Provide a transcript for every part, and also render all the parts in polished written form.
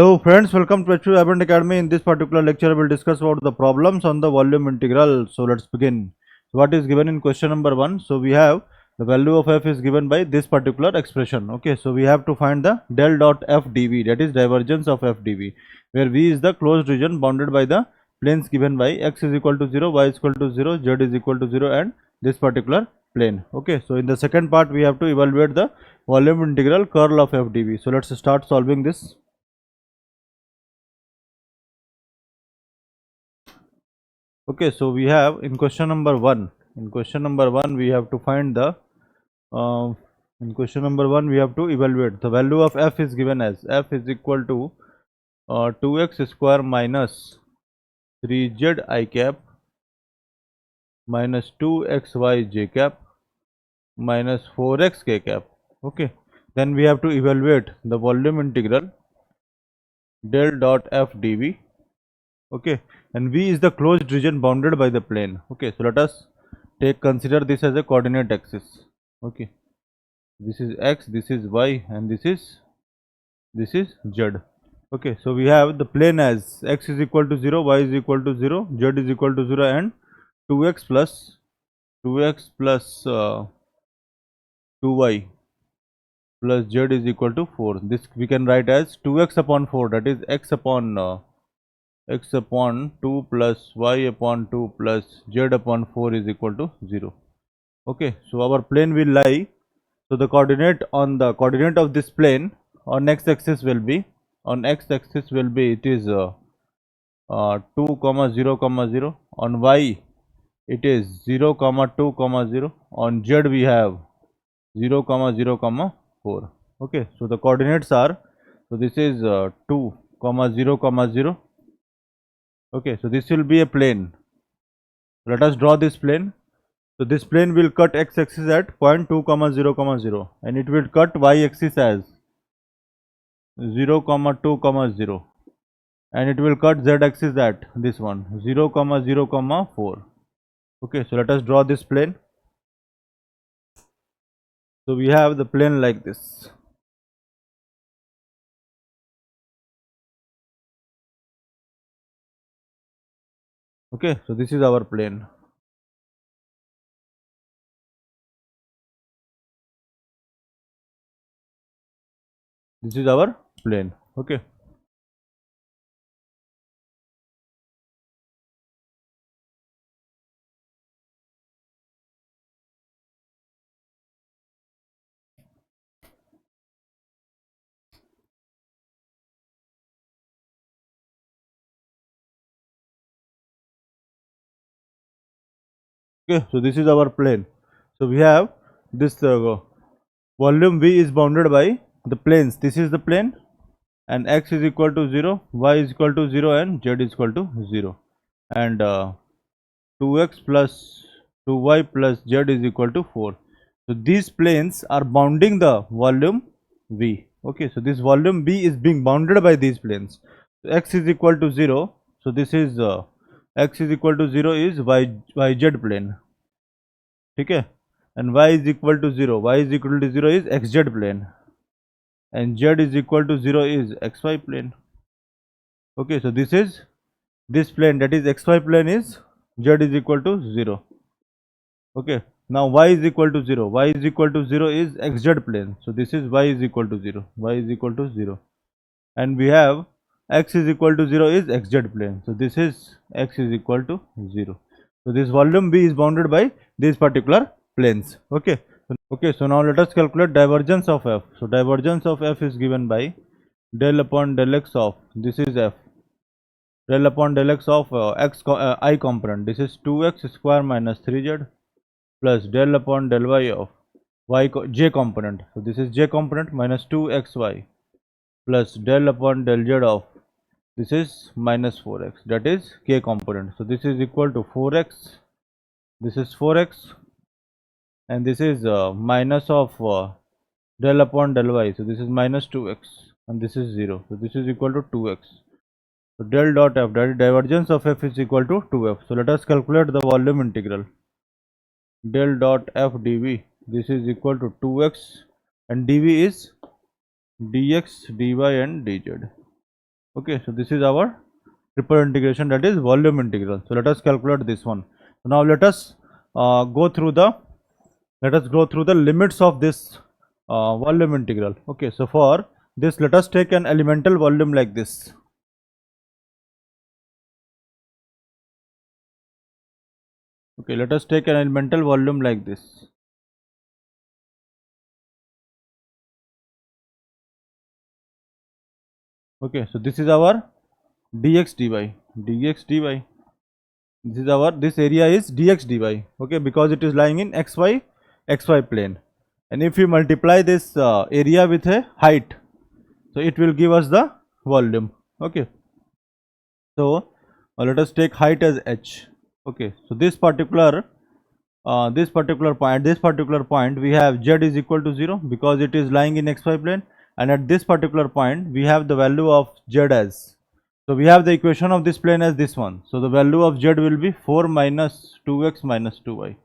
Hello friends, welcome to H2 Abundant Academy. In this particular lecture, we will discuss about the problems on the volume integral. So let's begin. So what is given in question number 1? So we have the value of f is given by this particular expression. Okay, so we have to find the del dot f dv, that is divergence of f dv, where v is the closed region bounded by the planes given by x is equal to 0, y is equal to 0, z is equal to 0 and this particular plane. Okay, so in the second part, we have to evaluate the volume integral curl of f dv. So let's start solving this. Okay, so we have in question number 1. In question number 1, we have to find the uh, in question number 1 we have to evaluate the value of f is given as f is equal to 2x square minus 3z I cap minus 2xy j cap minus 4x k cap. Okay, then we have to evaluate the volume integral del dot f dv. Okay, and v is the closed region bounded by the plane. Okay, so let us consider this as a coordinate axis. Okay, this is x, this is y, and this is z. Okay, so we have the plane as x is equal to 0, y is equal to 0, z is equal to 0, and 2x plus 2y plus z is equal to 4. This we can write as 2x upon 4, that is x upon 2 plus y upon 2 plus z upon 4 is equal to 0. Okay, so our plane will lie, so the coordinate of this plane on x-axis will be, it is 2 comma 0 comma 0, on y it is 0 comma 2 comma 0, on z we have 0 comma 0 comma 4. Okay, so the coordinates are, so this is 2 comma 0 comma 0. Okay, so this will be a plane. Let us draw this plane. So this plane will cut x-axis at point 2 comma 0 comma 0, and it will cut y-axis as 0 comma 2 comma 0, and it will cut z-axis at this one 0 comma 0 comma 4. Okay, so let us draw this plane. So we have the plane like this. Okay, so this is our plane. This is our plane. Okay. Okay, so this is our plane. So we have this volume V is bounded by the planes. This is the plane, and x is equal to 0, y is equal to 0, and z is equal to 0, and 2x plus 2y plus z is equal to 4. So these planes are bounding the volume V. Okay, so this volume V is being bounded by these planes. So x is equal to 0. So this is x is equal to 0 is yz plane. Okay, and y is equal to 0. Y is equal to 0 is xz plane, and z is equal to 0 is xy plane. Okay, so this is this plane, that is xy plane, is z is equal to 0. Okay, now y is equal to 0. Y is equal to 0 is xz plane. So this is y is equal to 0. Y is equal to 0. And we have x is equal to 0 is xz plane. So this is x is equal to 0. So this volume B is bounded by these particular planes. Okay. Okay, so now let us calculate divergence of f. So divergence of f is given by del upon del x of, this is f, del upon del x of I component, this is 2x square minus 3z, plus del upon del y of j component, so this is j component, minus 2xy, plus del upon del z of, this is minus 4x, that is k component. So this is equal to 4x, this is 4x, and this is minus of del upon del y, so this is minus 2x, and this is 0, so this is equal to 2x. So del dot f, that is divergence of f, is equal to 2f. So let us calculate the volume integral. Del dot f dv, this is equal to 2x, and dv is dx, dy, and dz. Okay, so this is our triple integration, that is volume integral. So let us calculate this one. So now let us go through the limits of this volume integral. Okay, so for this let us take an elemental volume like this. Okay, let us take an elemental volume like this. Okay, so this is our dx dy. This area is dx dy. Okay, because it is lying in xy plane, and if we multiply this area with a height, so it will give us the volume. Okay, so let us take height as h. Okay, so this particular point we have z is equal to 0 because it is lying in xy plane, and at this particular point we have the value of z as, so we have the equation of this plane as this one. So the value of z will be 4 minus 2x minus 2y.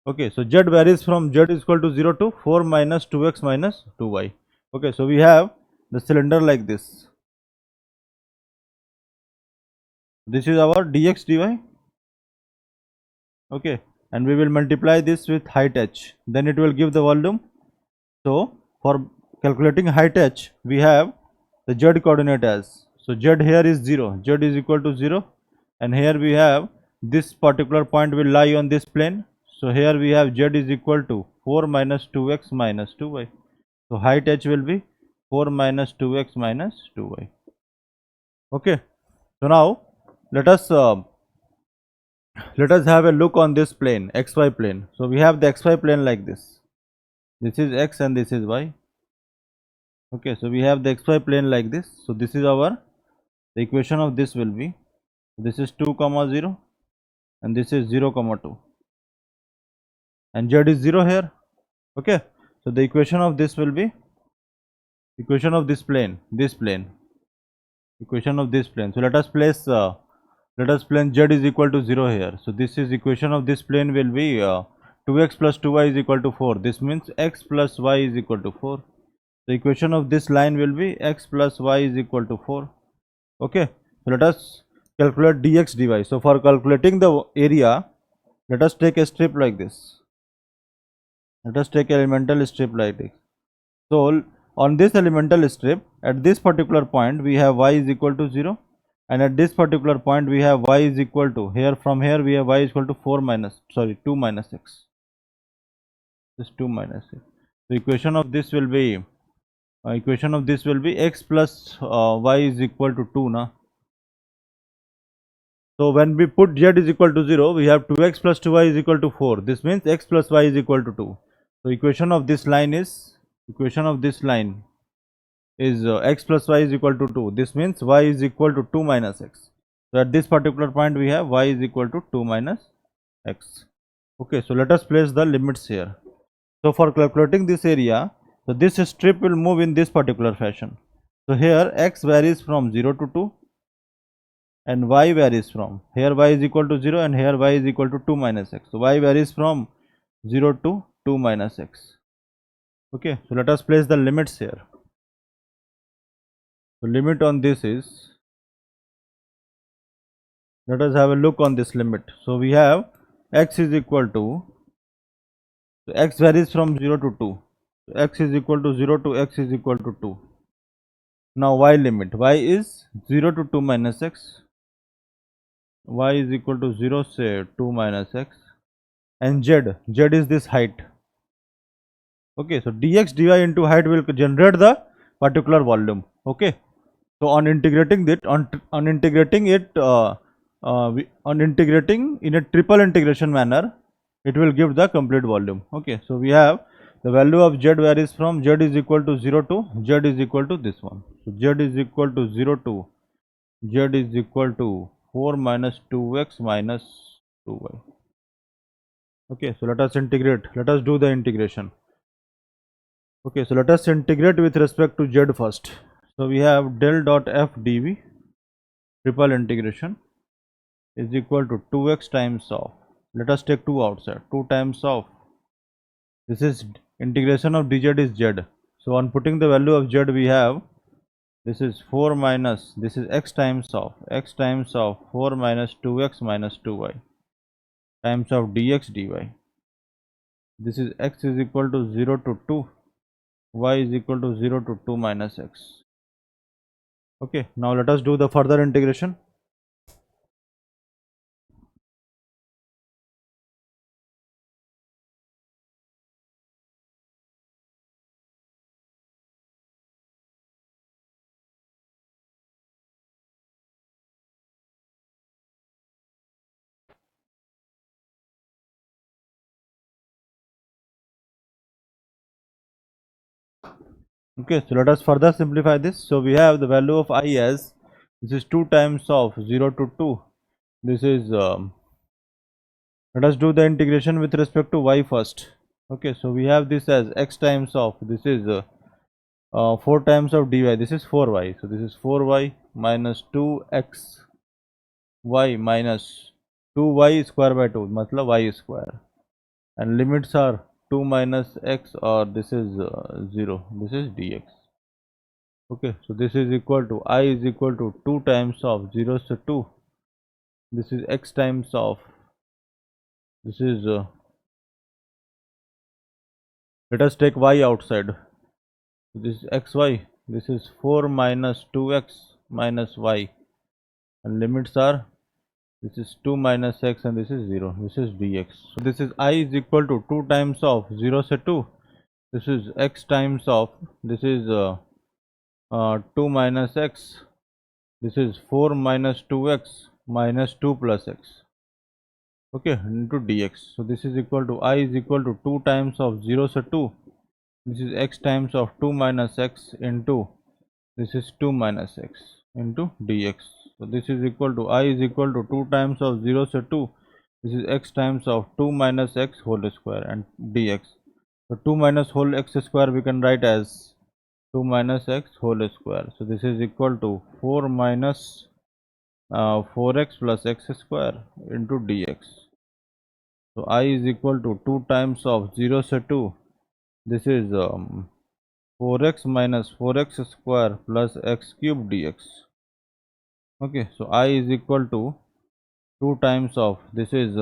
Okay, so z varies from z is equal to 0 to 4 minus 2x minus 2y. Okay, so we have the cylinder like this. This is our dx dy. Okay, and we will multiply this with height h, then it will give the volume. So for calculating height h, we have the z coordinate as, so z here is 0, z is equal to 0, and here we have this particular point will lie on this plane. So here we have z is equal to 4 minus 2x minus 2y. So height h will be 4 minus 2x minus 2y. Okay, so now let us have a look on this plane, xy plane. So we have the xy plane like this. This is x and this is y. Okay, so we have the xy plane like this. So this is our, the equation of this will be, this is 2 comma 0 and this is 0 comma 2, and z is 0 here. Okay, so the equation of this will be, equation of this plane, equation of this plane. So let us place z is equal to 0 here. So this is equation of this plane will be 2x plus 2y is equal to 4. This means x plus y is equal to 4. The equation of this line will be x plus y is equal to 4. Okay, so let us calculate dx dy. So for calculating the area, let us take a strip like this. Let us take an elemental strip like this. So on this elemental strip, at this particular point we have y is equal to 0, and at this particular point we have y is equal to, here from here we have y is equal to 2 minus x. This 2 minus x. So equation of this will be x plus y is equal to 2 na. So when we put z is equal to 0, we have 2x plus 2y is equal to 4. This means x plus y is equal to 2. So equation of this line is x plus y is equal to 2. This means y is equal to 2 minus x. So at this particular point we have y is equal to 2 minus x. Okay, so let us place the limits here. So for calculating this area, so this strip will move in this particular fashion. So here x varies from 0 to 2 and y varies from, here y is equal to 0 and here y is equal to 2 minus x. So y varies from 0 to 2 minus x. Okay, so let us place the limits here. So limit on this is, let us have a look on this limit. So we have x is equal to, so x varies from 0 to 2. So x is equal to 0 to x is equal to 2. Now y limit, y is 0 to 2 minus x, y is equal to 0 say 2 minus x, and z is this height. Okay, so dx dy into height will generate the particular volume. Okay, so on integrating in a triple integration manner, it will give the complete volume. Okay, so we have the value of z varies from, z is equal to 0 to, z is equal to this one. So z is equal to 0 to, z is equal to 4 minus 2x minus 2y. Okay, so let us integrate, let us do the integration. Okay, so let us integrate with respect to z first. So we have del dot f dv triple integration is equal to 2x times of, let us take 2 outside, 2 times of, this is integration of dz is z. So on putting the value of z, we have this is 4 minus, this is x times of 4 minus 2x minus 2y times of dx dy. This is x is equal to 0 to 2, y is equal to 0 to 2 minus x. Okay, now let us do the further integration. Okay, so let us further simplify this. So we have the value of I as, this is 2 times of 0 to 2. This is, let us do the integration with respect to y first. Okay, so we have this as x times of, this is 4 times of dy, this is 4y. So this is 4y minus 2x y minus 2y square by 2, matlab y square. And limits are 2 minus x, or this is 0, this is dx. Okay, so this is equal to I is equal to 2 times of 0 to 2. This is x times of, this is, let us take y outside. This is xy, this is 4 minus 2x minus y, and limits are, this is 2 minus x, and this is 0, this is dx. So this is I is equal to 2 times of 0 to 2. This is x times of, this is 2 minus x. This is 4 minus 2x minus 2 plus x. Okay, into dx. So this is equal to I is equal to 2 times of 0 to 2. This is x times of 2 minus x into, this is 2 minus x into dx. So this is equal to I is equal to 2 times of 0 to 2. This is x times of 2 minus x whole square and dx. So 2 minus whole x square we can write as 2 minus x whole square. So this is equal to 4 minus 4x plus x square into dx. So I is equal to 2 times of 0 to 2. This is 4x minus 4x square plus x cube dx. Okay, so I is equal to 2 times of, this is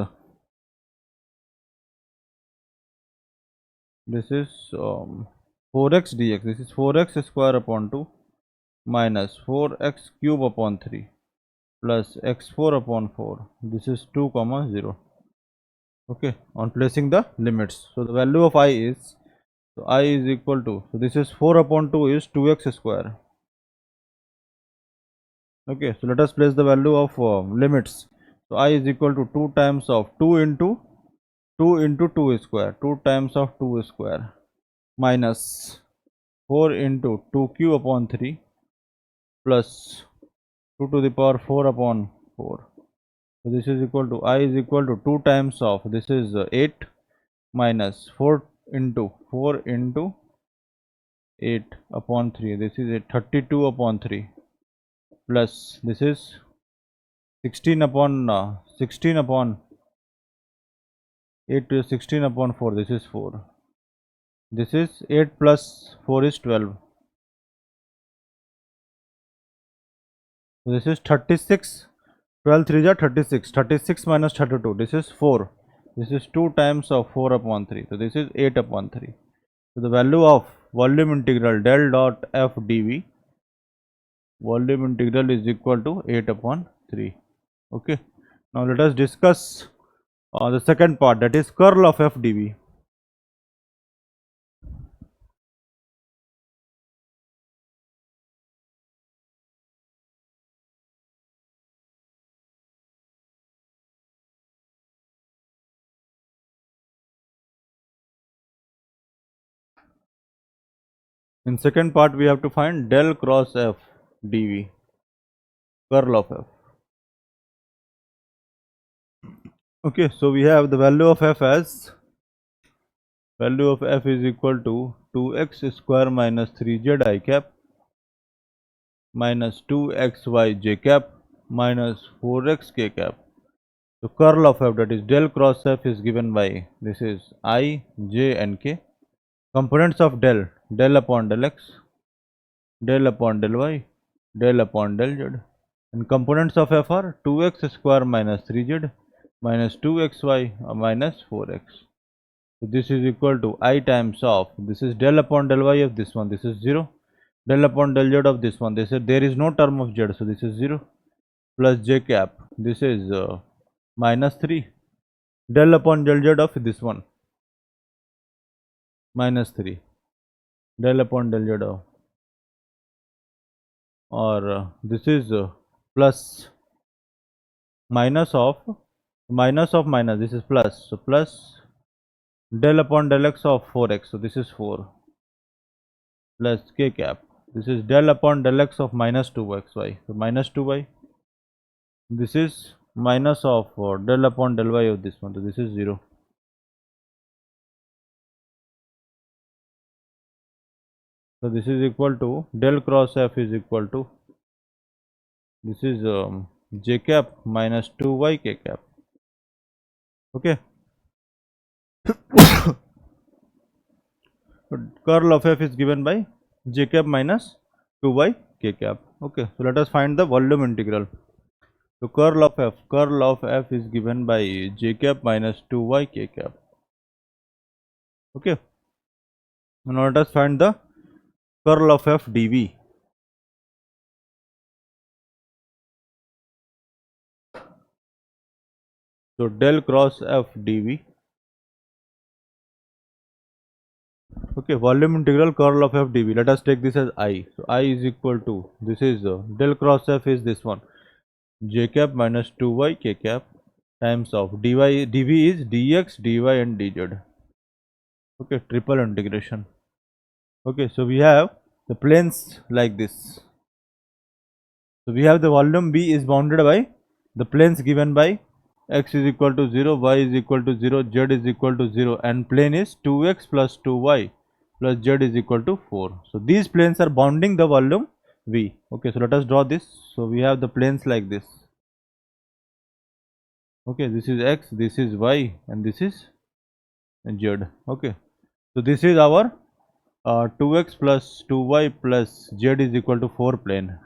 4x dx. This is 4x square upon 2 minus 4x cube upon 3 plus x4 upon 4. This is 2 comma 0. Okay, on placing the limits. So the value of I is, so I is equal to, so this is 4 upon 2 is 2x square. Okay, so let us place the value of limits. So I is equal to 2 times of 2 into 2 square, 2 times of 2 square minus 4 into 2 cube upon 3 plus 2 to the power 4 upon 4. So this is equal to, I is equal to 2 times of, this is 8 minus 4 into 8 upon 3. This is a 32 upon 3 plus this is 16 upon 8 to 16 upon 4. This is 4. This is 8 plus 4 is 12. This is 36. 12 3 are 36. 36 minus 32. This is 4. This is 2 times of 4 upon 3. So this is 8 upon 3. So the value of volume integral del dot f dv, volume integral is equal to 8 upon 3. Okay. Now let us discuss the second part, that is curl of f dv. In second part we have to find del cross f dv, curl of f. Okay, so we have the value of f as, value of f is equal to 2x square minus 3z I cap minus 2xy j cap minus 4x k cap. So curl of f, that is del cross f, is given by, this is I, j and k. Components of del, del upon del x, del upon del y, del upon del z. And components of f are 2x square minus 3z minus 2xy minus 4x. So this is equal to I times of, this is del upon del y of this one, this is 0. Del upon del z of this one, they said there is no term of z, so this is 0. Plus j cap, this is minus 3. Del upon del z of this one, minus 3. Del upon del z of, or this is plus minus of minus, this is plus, so plus del upon del x of 4x, so this is 4 plus k cap, this is del upon del x of minus 2xy, so minus 2y, this is minus of del upon del y of this one, so this is 0. So this is equal to del cross f is equal to, this is j cap minus 2y k cap. Okay. Curl of f is given by j cap minus 2y k cap. Okay, so let us find the volume integral. So curl of f is given by j cap minus 2y k cap. Okay, now let us find the curl of f dv. So del cross f dv. Okay, volume integral curl of f dv. Let us take this as I. So I is equal to, this is del cross f is this one, j cap minus 2y k cap times of dy, dv is dx, dy and dz. Okay, triple integration. Okay, so we have the planes like this. So we have the volume B is bounded by the planes given by x is equal to 0, y is equal to 0, z is equal to 0, and plane is 2x plus 2y plus z is equal to 4. So these planes are bounding the volume V. Okay, so let us draw this. So we have the planes like this. Okay, this is x, this is y, and this is z. Okay, so this is our 2x plus 2y plus z is equal to 4 plane,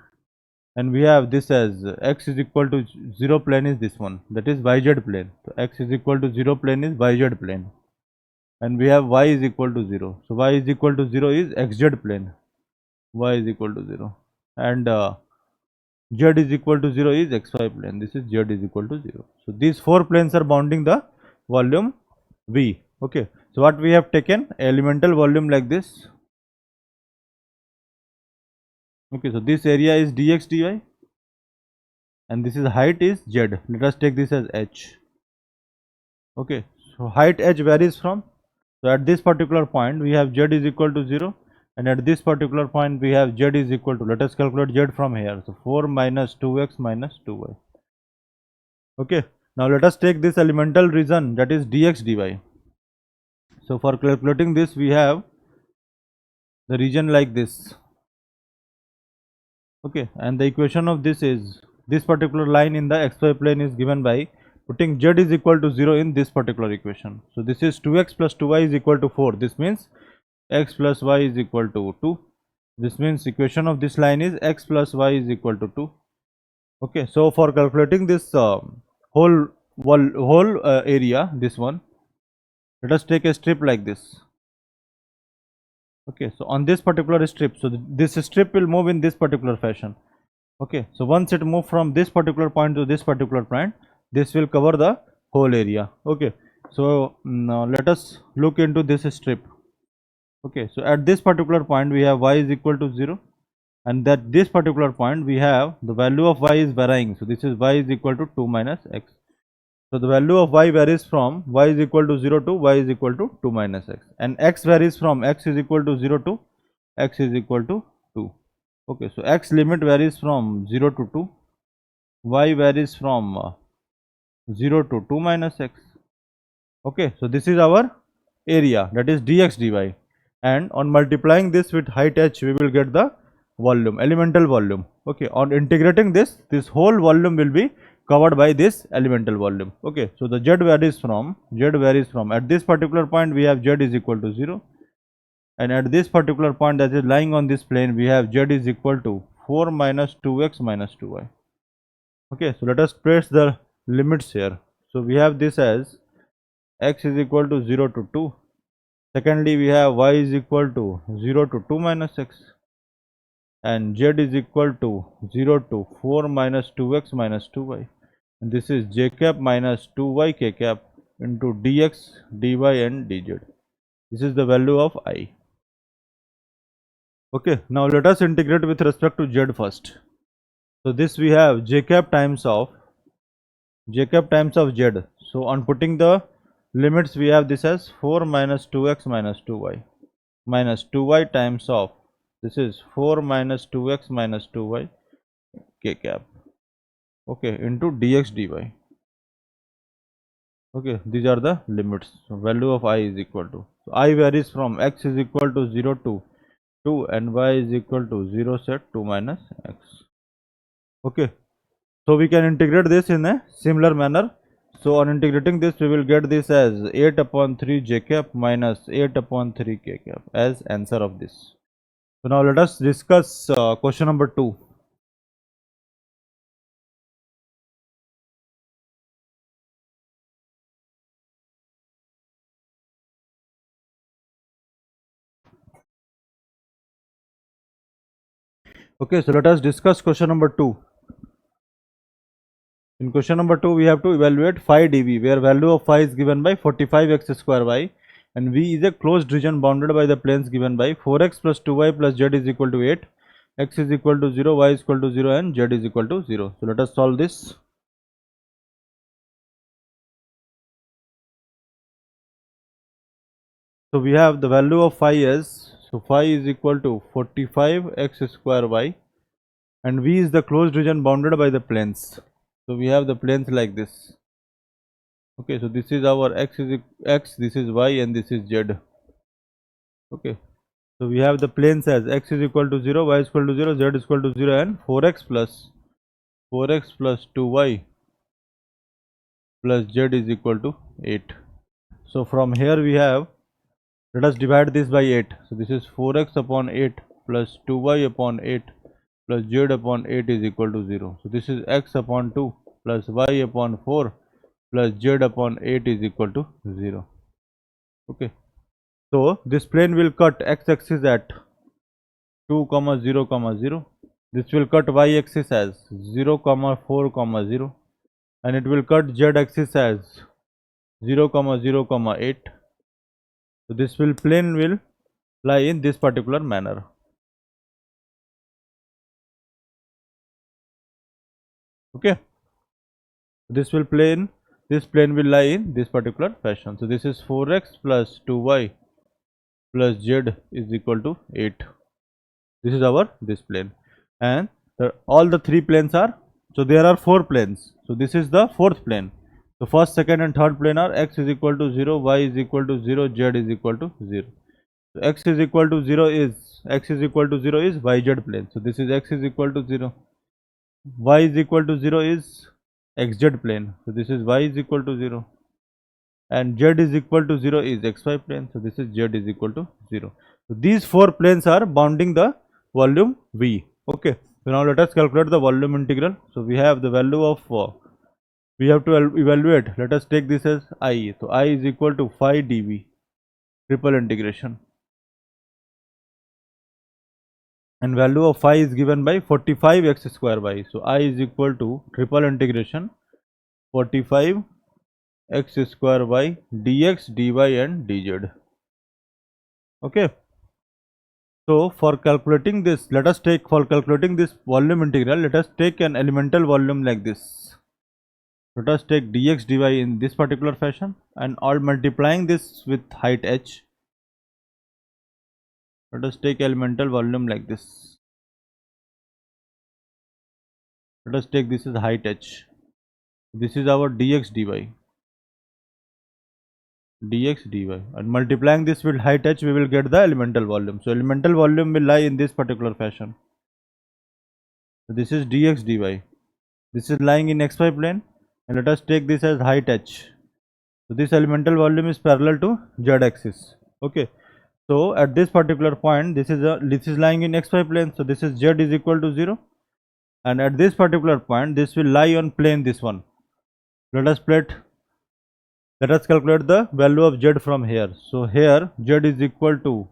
and we have this as x is equal to 0 plane is this one, that is yz plane. So x is equal to 0 plane is yz plane, and we have y is equal to 0. So y is equal to 0 is xz plane, y is equal to 0, and z is equal to 0 is xy plane, this is z is equal to 0. So these 4 planes are bounding the volume V. Okay, so what we have taken, elemental volume like this. Okay, so this area is dx dy, and this is height is z. Let us take this as h. Okay, so height h varies from, so at this particular point we have z is equal to 0, and at this particular point we have z is equal to, let us calculate z from here. So 4 minus 2x minus 2y. Okay, now let us take this elemental region, that is dx dy. So for calculating this, we have the region like this. Okay, and the equation of this is, this particular line in the xy plane is given by putting z is equal to 0 in this particular equation. So this is 2x plus 2y is equal to 4. This means x plus y is equal to 2. This means equation of this line is x plus y is equal to 2. Okay, so for calculating this whole area, this one, let us take a strip like this. Okay, so on this particular strip, so this strip will move in this particular fashion. Okay, so once it move from this particular point to this particular point, this will cover the whole area. Okay, so now let us look into this strip. Okay, so at this particular point we have y is equal to 0, and at this particular point we have the value of y is varying. So this is y is equal to 2 minus x. So the value of y varies from y is equal to 0 to y is equal to 2 minus x, and x varies from x is equal to 0 to x is equal to 2. Okay, so x limit varies from 0 to 2, y varies from 0 to 2 minus x. Okay, so this is our area, that is dx dy, and on multiplying this with height h, we will get the volume, elemental volume. Okay, on integrating this, this whole volume will be covered by this elemental volume. Okay, so the z varies from at this particular point we have z is equal to 0, and at this particular point that is lying on this plane we have z is equal to 4 minus 2x minus 2y. Okay, so let us place the limits here. So we have this as x is equal to 0 to 2. Secondly, we have y is equal to 0 to 2 minus x, and z is equal to 0 to 4 minus 2x minus 2y. And this is j cap minus 2y k cap into dx, dy and dz. This is the value of I. Okay, now let us integrate with respect to z first. So this we have j cap times of z. So on putting the limits, we have this as 4 minus 2x minus 2y minus 2y times of, this is 4 minus 2x minus 2y k cap, okay, into dx dy. Okay, these are the limits. So value of I is equal to, so I varies from x is equal to 0 to 2 and y is equal to 0 set 2 minus x. Okay, so we can integrate this in a similar manner. So on integrating this, we will get this as 8 upon 3 j cap minus 8 upon 3 k cap as answer of this. So now let us discuss question number 2. Okay, so let us discuss question number 2. In question number 2, we have to evaluate phi dv, where value of phi is given by 45x square y, and v is a closed region bounded by the planes given by 4x plus 2y plus z is equal to 8, x is equal to 0, y is equal to 0 and z is equal to 0. So let us solve this. So we have the value of phi as, so phi is equal to 45x square y, and v is the closed region bounded by the planes. So we have the planes like this. Okay, so this is our x, this is y, and this is z. Okay, so we have the planes as x is equal to 0, y is equal to 0, z is equal to 0, and 4x plus 2y plus z is equal to 8. So from here we have, let us divide this by 8. So this is 4x upon 8 plus 2y upon 8 plus z upon 8 is equal to 0. So this is x upon 2 plus y upon 4 plus z upon 8 is equal to 0. Okay, so this plane will cut x-axis at 2, 0, 0. This will cut y-axis as 0, 4, 0, and it will cut z-axis as 0, 0, 8. So this plane will lie in this particular manner. Okay, this plane will lie in this particular fashion. So this is 4x plus 2y plus z is equal to 8. This is our this plane, and all the three planes are, so there are 4 planes. So this is the fourth plane. So first, second and third plane are x is equal to 0, y is equal to 0, z is equal to 0. So x is equal to 0 is yz plane. So this is x is equal to 0. Y is equal to 0 is xz plane. So this is y is equal to 0. And z is equal to 0 is xy plane. So this is z is equal to 0. So these 4 planes are bounding the volume V. Okay. So now let us calculate the volume integral. So we have the value of, we have to evaluate. Let us take this as I. So I is equal to phi dv, triple integration. And value of phi is given by 45x square y. So I is equal to triple integration 45 x square y dx, dy and dz. Okay. So for calculating this, let us take, for calculating this volume integral, let us take an elemental volume like this. Let us take dx dy in this particular fashion, and all multiplying this with height h. Let us take elemental volume like this. Let us take this as height h. This is our dx dy. Dx dy, and multiplying this with height h, we will get the elemental volume. So elemental volume will lie in this particular fashion. So this is dx dy. This is lying in xy plane, and let us take this as height h. So this elemental volume is parallel to z axis. Okay, So at this particular point, this is lying in xy plane. So this is z is equal to 0, and at this particular point, this will lie on plane this one. Let us calculate the value of z from here. So here z is equal to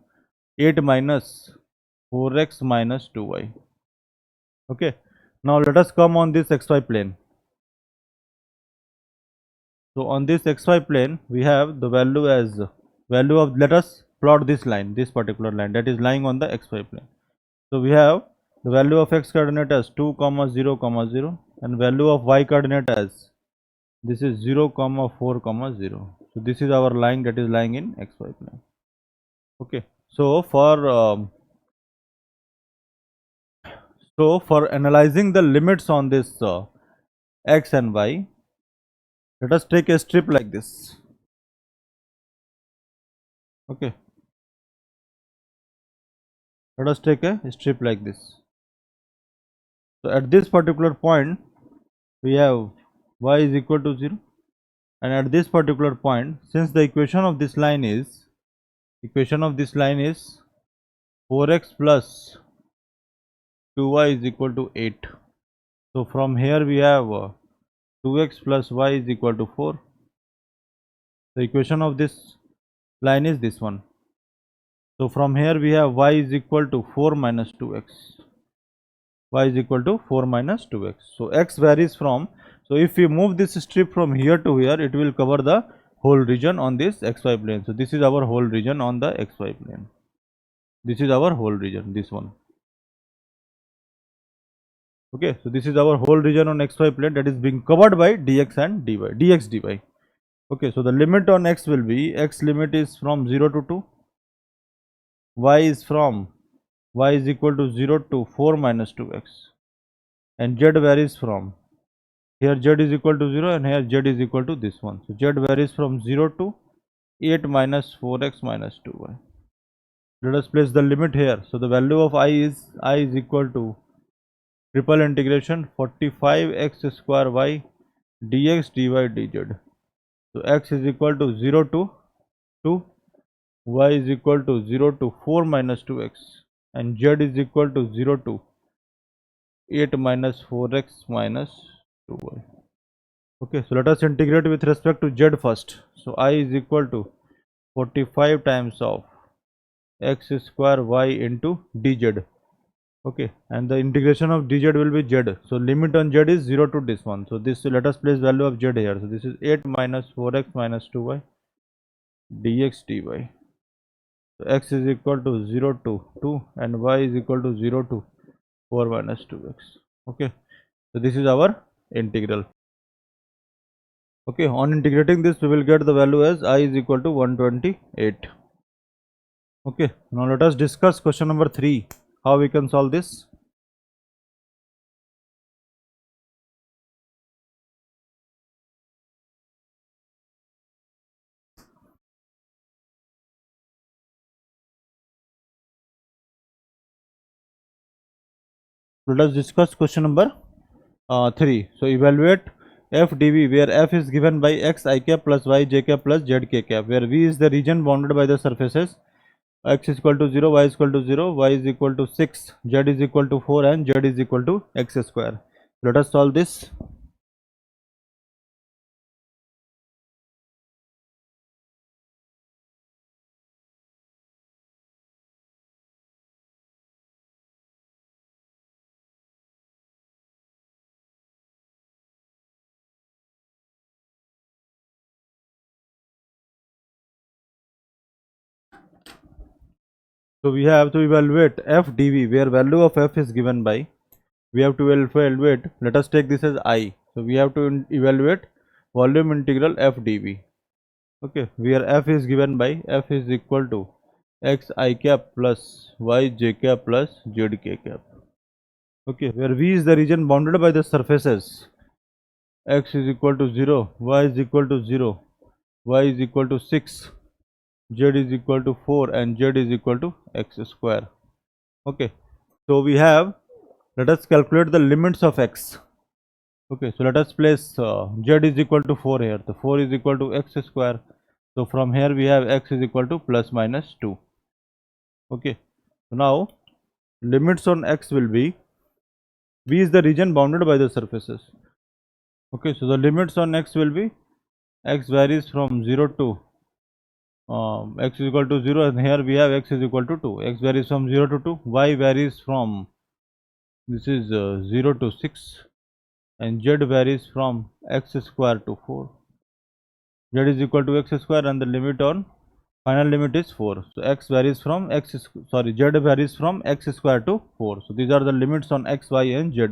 8 minus 4x minus 2y. Okay. Now let us come on this xy plane. So on this xy plane, we have the value as value of, let us plot this line, this particular line that is lying on the xy plane. So we have the value of x coordinate as 2 comma 0 comma 0, and value of y coordinate as this is 0 comma 4 comma 0. So this is our line that is lying in xy plane. Okay. So for analyzing the limits on this x and y, let us take a strip like this. Okay. Let us take a strip like this. So at this particular point, we have y is equal to 0, and at this particular point, since the equation of this line is 4x plus 2y is equal to 8. So from here we have 2x plus y is equal to 4. The equation of this line is this one. So from here we have y is equal to 4 minus 2x. Y is equal to 4 minus 2x. So x varies from, so if we move this strip from here to here, it will cover the whole region on this xy plane. So this is our whole region on the xy plane. This is our whole region, this one. Okay, so this is our whole region on xy plane that is being covered by dx and dy, dx dy. Okay, so the limit on x will be, x limit is from 0 to 2, y is equal to 0 to 4 minus 2x, and z varies from, here z is equal to 0 and here z is equal to this one. So z varies from 0 to 8 minus 4x minus 2y. Let us place the limit here. So the value of I is equal to triple integration 45x square y dx dy dz. So x is equal to 0 to 2, y is equal to 0 to 4 minus 2x, and z is equal to 0 to 8 minus 4x minus 2y. Okay, so let us integrate with respect to z first. So I is equal to 45 times of x square y into dz. Okay, and the integration of dz will be z. So limit on z is 0 to this one. So this, let us place value of z here. So this is 8 minus 4x minus 2y dx dy. So x is equal to 0 to 2 and y is equal to 0 to 4 minus 2x. Okay, so this is our integral. Okay, on integrating this, we will get the value as I is equal to 128. Okay, now let us discuss question number 3, how we can solve this. Let us discuss question number 3. So evaluate f dv where f is given by x I cap plus y j cap plus z k cap, where v is the region bounded by the surfaces x is equal to 0, y is equal to 0, y is equal to 6, z is equal to 4, and z is equal to x square. Let us solve this. So we have to evaluate f dv where value of f is given by, we have to evaluate, let us take this as I. So we have to evaluate volume integral f dv. Okay, where f is given by, f is equal to x I cap plus y j cap plus z k cap. Okay, where v is the region bounded by the surfaces x is equal to 0, y is equal to 0, y is equal to 6, z is equal to 4, and z is equal to x square. Okay, so we have, let us calculate the limits of x. Okay, so let us place z is equal to 4 here. The 4 is equal to x square. So from here we have x is equal to plus minus 2. Okay, so now limits on x will be, V is the region bounded by the surfaces. Okay, so the limits on x will be, x varies from 0 to x is equal to 0, and here we have x is equal to 2. X varies from 0 to 2, y varies from, this is 0 to 6, and z varies from x square to 4. Z is equal to x square, and the limit on final limit is 4. So x varies from z varies from x square to 4. So these are the limits on x, y and z.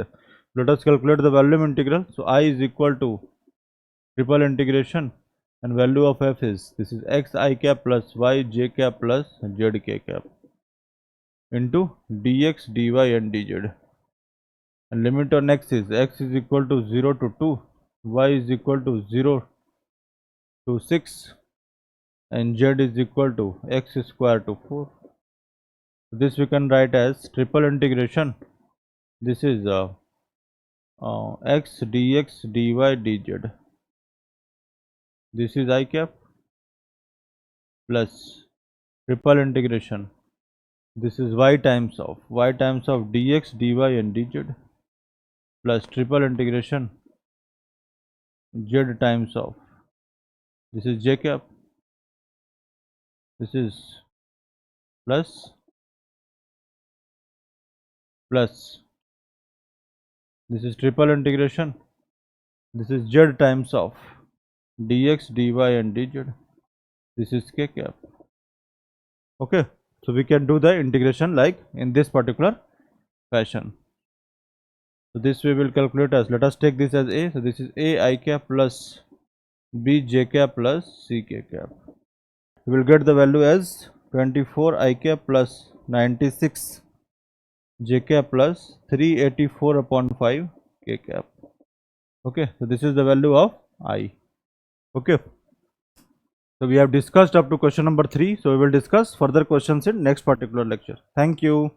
Let us calculate the volume integral. So I is equal to triple integration, and value of f is, this is x I cap plus y j cap plus z k cap into dx dy and dz, and limit on x is equal to 0 to 2, y is equal to 0 to 6, and z is equal to x square to 4. This we can write as triple integration. This is x dx dy dz. This is I cap plus triple integration. This is y times of dx dy and dz plus triple integration z times of, this is j cap, this is plus this is triple integration, this is z times of dx dy and dz, this is k cap. Okay, so we can do the integration like in this particular fashion. So this we will calculate as, let us take this as a, so this is a I cap plus b j cap plus c k cap. We will get the value as 24 I cap plus 96 j cap plus 384 upon 5 k cap. Okay, so this is the value of I. Okay, so we have discussed up to question number 3. So we will discuss further questions in next particular lecture. Thank you.